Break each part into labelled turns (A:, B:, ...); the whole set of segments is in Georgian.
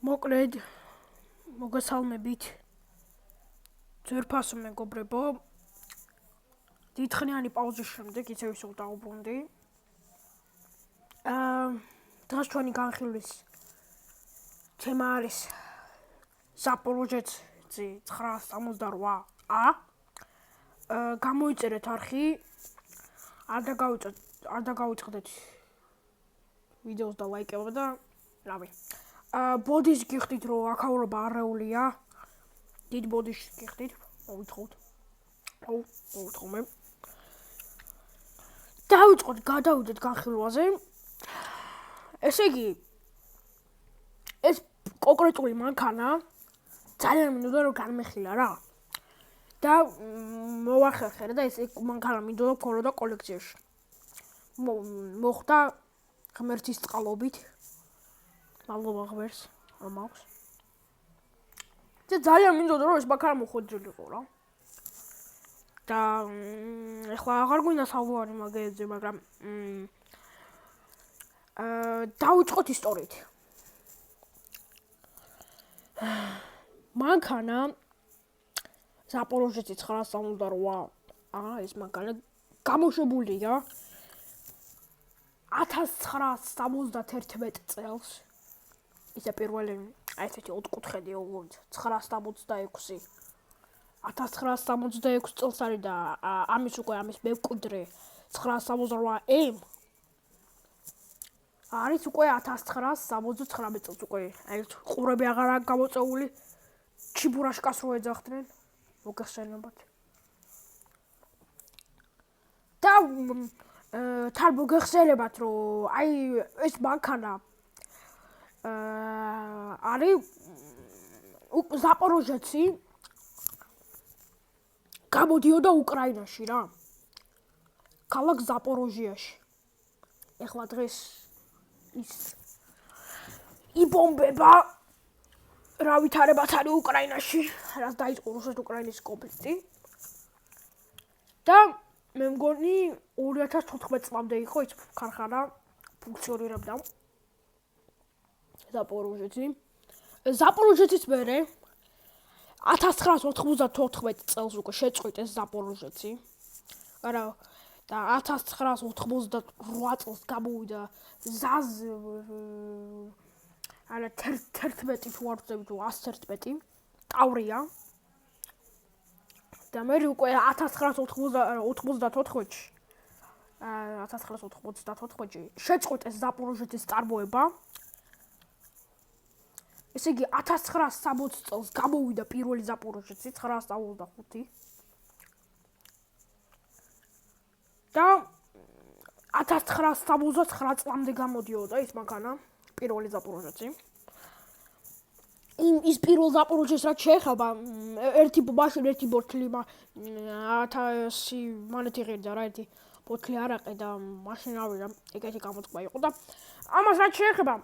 A: მოკლედ მოგესალმებით ძვირფასო მეგობრებო დიდხნიანი პაუზის შემდეგ ისევ დავუბრუნდი დღეს ჩვენი განხილვის თემა არის ზაპოროჟეცი 968A გამოიწერეთ არხი არ დაგავიწყდეთ ვიდეოს და ლაიკება და რავი ბოდიშ გიხდით რომ აქაურობა არეულია დიდ ბოდიშ გიხდით მოვითხოვთ მოვითხოვე დავიწყოთ გადავიდეთ განხილვაზე ესე იგი ეს კონკრეტული მანქანა ძალიან მინდოდა რომ განმეხილა რა და მოვახერხე და ეს მანქანა მინდოდა ქონოდა კოლექციაში მოხდა ღმერთის წყალობით მადლობა ღმერთს რომ მაქვს და ძალიან მინდოდა რომ ეს მანქანა მოხვედრილიყო რა და ეხლა აღარ გვინდა საუბარი მაგაზე მაგრამ დავიწყოთ ისტორიით მანქანა ზაპოროჟეცი 968 ეს მანქანა გამოშვებულია 1971 წელს ისე პირველი ესეთი ოთხკუთხედი 966 1966 წელს არის და ამის მემკვიდრე 968M არის უკვე 1979 წელს უკვე ერთ ყურები აღარ აქვს გამოწეული ჩიბურაშკას რო ეძახდნენ მოგეხსენებათ და თან მოგეხსენებათ რომ აი ეს მანქანა არის ზაპოროჟეცი გამოდიოდა უკრაინაში რა ქალაქ ზაპოროჟიაში ეხლა დღეს ის იბომბება რა ვითარებაც არის უკრაინაში რაც დაიწყო რუსეთ უკრაინის კონფლიქტი და მე მგონი 2014 წლამდე იყო ის ქარხანა ფუნქციონირებდა ზაპოროჟეცის მერე 1994 წელს უკვე შეწყვიტეს ზაპოროჟეცი არა და 1998 წელს გამოვიდა ზაზ არა 11 თუ არ ვწევი თუ 111 ტავრია და მე უკვე 1994-ში შეწყვიტეს ზაპოროჟეცის წარმოება ესე იგი 1960 წელს გამოვიდა პირველი ზაპოროჟეცი 965 და 1979 წლამდე გამოდიოდა ის მანქანა პირველი ზაპოროჟეცი ის პირველ ზაპოროჟეცს რაც შეეხება ერთი მაშინ ერთი ბოთლი 1000 მონეთი ღირდა რა ერთი ბოთლი არაყი და მაშინ ავიდა ეგეთი გამოწყობა იყო და ამას რაც შეეხება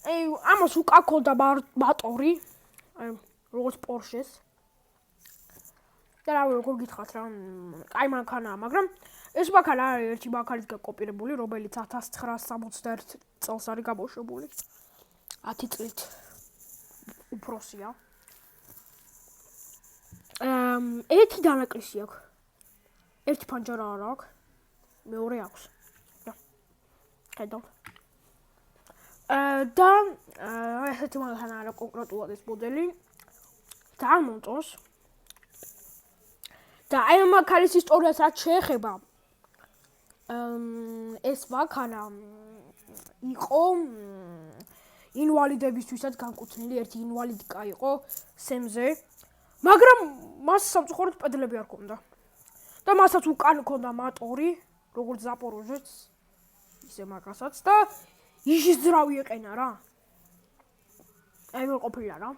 A: ამას უკაქონდა მატორი როგორც პორშეს და რავი როგორ გითხრათ რა კაი მანქანაა მაგრამ ეს მანქანა არის ერთი მანქანით გაკოპირებული რომელიც 1961 წელს არის გამოშვებული 10 წლით უფროსია ერთი დანაკლისი აქვს ერთი ფანჯარა არ აქვს მეორე აქვს ხედავთ და ესეთი მანქანა არა კონკრეტულად ეს მოდელი ძალიან მომწონს და აი მანქანის ისტორიას რაც შეეხება ეს მანქანა იყო ინვალიდებისთვისაც განკუთვნილი ერთი ინვალიდიკა იყო სემზე მაგრამ მას სამწუხაროდ პედლები არ ჰქონდა და მასაც უკან ჰქონდა მატორი როგორც ზაპოროჟეცს ისე მაგასაც და იშის ძრავი ეყენა რა აი მე ყოფილა რა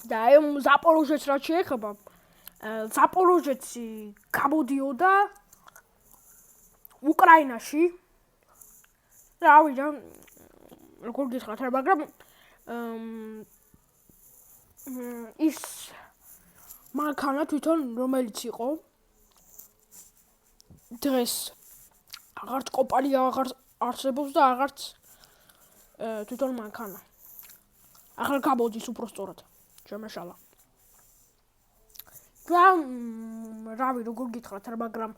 A: და აი ზაპოროჟეცს რაც შეეხება ზაპოროჟეცი გამოდიოდა უკრაინაში რავი რა როგორ გითხრათ რა მაგრამ ის მანქანა თვითონ რომელიც იყო დღეს აღარც კომპანია აღარ არსებობს და აღარც თვითონ მანქანა. ახლა გამოდის უფრო სწორად. შემეშალა. და რავი როგორ გითხრათ, მაგრამ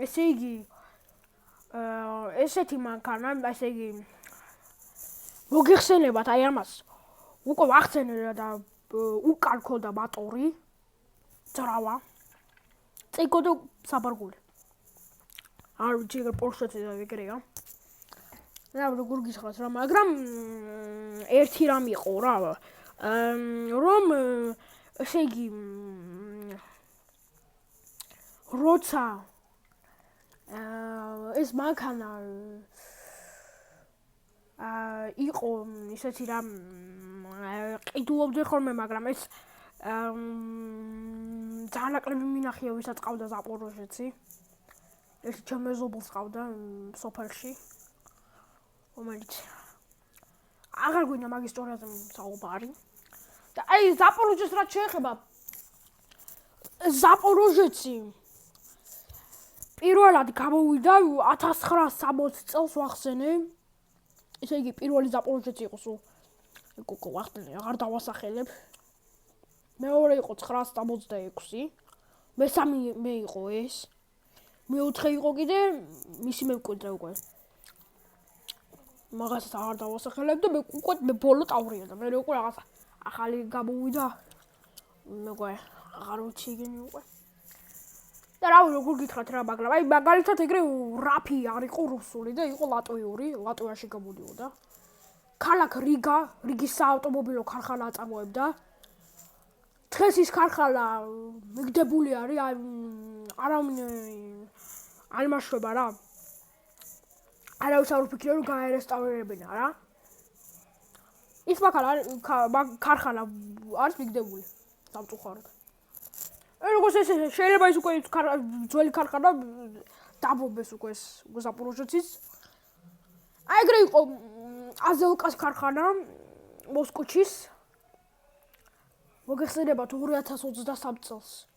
A: ესე იგი ესეთი მანქანა, ესე იგი მოგიხსენებათ აი ამას. უკვე ვახსენე და უკალქო და მატორი ძრავა. წიგო და საბარგული. არ ვიცი ეგ პორშეც და ეგრეა. რა როგორ გითხრათ რა, მაგრამ ერთი რამ იყო რა. რომ ესე იგი როცა ეს მანქანა იყო ისეთი რამ ყიდულობდი ხოლმე, მაგრამ ეს ძალიან ნაკლები მინახია, ვისაც ყავდა ზაპოროჟეცი. ეს ჩემეზობელს ყავდა სოფელში. რომელიც აღარ გვინდა მაგის ისტორიაზე საუბარი. და აი ზაპოროჟეს რაც შეეხება ზაპოროჟეცი პირველად გამოვიდა 1960 წელს ვახსენე. ესე იგი პირველი ზაპოროჟეცი იყო სულ უკვე ვახსენე, აღარ დავასახელებ. მეორე იყო 966. მესამე იყო ეს. მეოთხე იყო კიდე მისი მემკვიდრე უკვე. მაგასაც აღარ დავასახელებ და მე ბოლო ტავრია და მე უკვე რაღაც ახალი გამოვიდა. მე აღარ ვიცი იგენი უკვე. და რავი როგორ გითხრათ რა, მაგრამ აი მაგალითად ეგრე რაფი არ იყო რუსული და იყო ლატვიური, ლატვიაში გამოდიოდა. ქალაქ რიგის საავტომობილო ქარხანა აწარმოებდა. დღეს ის ქარხანა მიგდებული არის, არავინ არ იმაშვება რა. არავის არ უფიქრია რომ გაერესტავრირებინა რა. ის ქარხანა არის მიგდებული სამწუხაროდ. როგორც ეს შეიძლება ის უკვე ძველი ქარხანა დაბობეს უკვე ეს ზაპოროჟეცის. აი ეგრე იყო აზელკას ქარხანა მოსკოჩის. მოგეხსენებათ 2023 წელს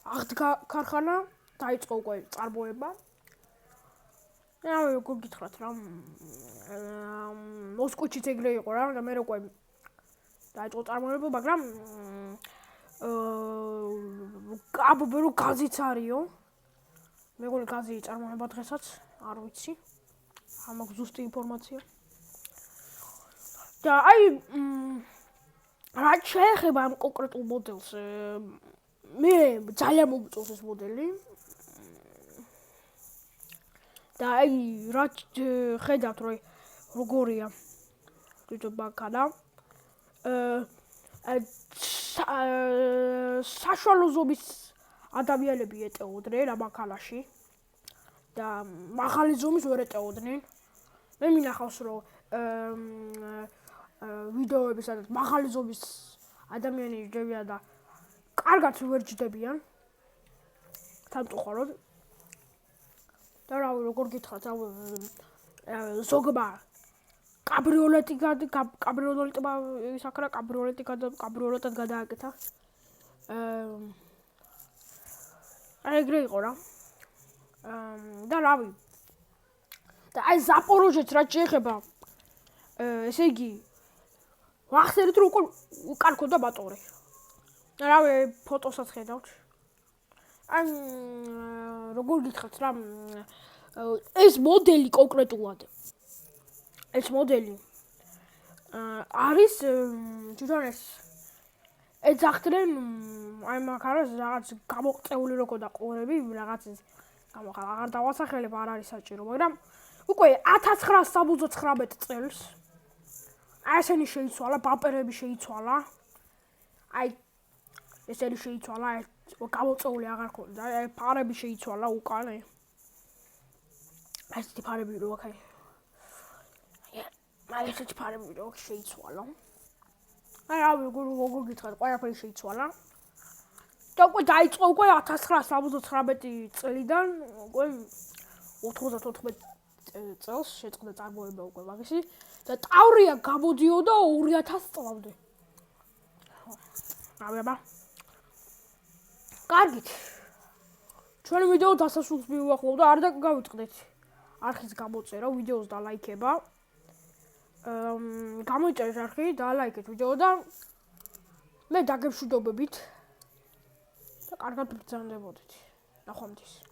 A: აღდგა ქარხანა, დაიწყო უკვე წარმოება. რა როგორ გითხრათ რა, მოსკოჩიც ეგრე იყო რა, და მე უკვე დაიწყო წარმოება, მაგრამ აბობერო გაზიც არისო. მეგონი გაზი წარმოება დღესაც, არ ვიცი. არ მაქვს ზუსტი ინფორმაცია. და აი რაც შეეხება ამ კონკრეტულ მოდელს, მე ძალიან მომწონს ეს მოდელი. და აი რაც ხედავთ რომ როგორია თვითონ მანქანა. საშუალო ზომის ადამიანები ეტეოდნენ რა მანქანაში და მაღალი ზომის ვერ ეტეოდნენ. მე მინახავს რომ ვიდეოები სადაც მაღალი ზომის ადამიანები ჯდებიან და კარგად ვერ ჯდებიან. სამწუხაროდ. და რავი როგორ გითხრათ, ზოგმა კაბრიოლეტად გადააკეთა. ეგრე იყო რა. და რავი. და აი ზაპოროჟეც რაც შეეხება ესე იგი ვახსენეთ რომ უკვე უკალქოდა მატორი. და რავი ფოტოსაც ხედავთ. აი როგორ გითხრათ რა, ეს მოდელი კონკრეტულად ეს მოდელი არის თვითონ ეს ეძახდნენ აი მანქანას რაღაც გამოყწეული რო ქონდა ყურები, რაღაც ის გამოხარა, აღარ დავასახელებ, არ არის საჭირო, მაგრამ უკვე 1979 წელს აი ესენი შეიცვალა, ბამპერები შეიცვალა. აი ესენი შეიცვალა, გამოწეული აღარ ქონდა, აი ფარები შეიცვალა უკან. აი ესეთი ფარები რო აქ აი ესეთი ფარები რო შეიცვალა. აი რავი როგორ გითხრათ, ყველაფერი შეიცვალა. და უკვე დაიწყო უკვე 1979 წლიდან უკვე 94 წელს შეწყდა წარმოება უკვე მაგისი და ტავრია გამოდიოდა 2000 წლამდე. აბა კარგით. ჩვენი ვიდეო დასასრულს მივუახლოვ და არ დაგავიწყდეთ არხის გამოწერა, ვიდეოს და ლაიქება. გამოიწერეთ არხი და ლაიქეთ ვიდეო და მე დაგებშვიდობებით და კარგად ბრძანდებოდეთ. ნახვამდის.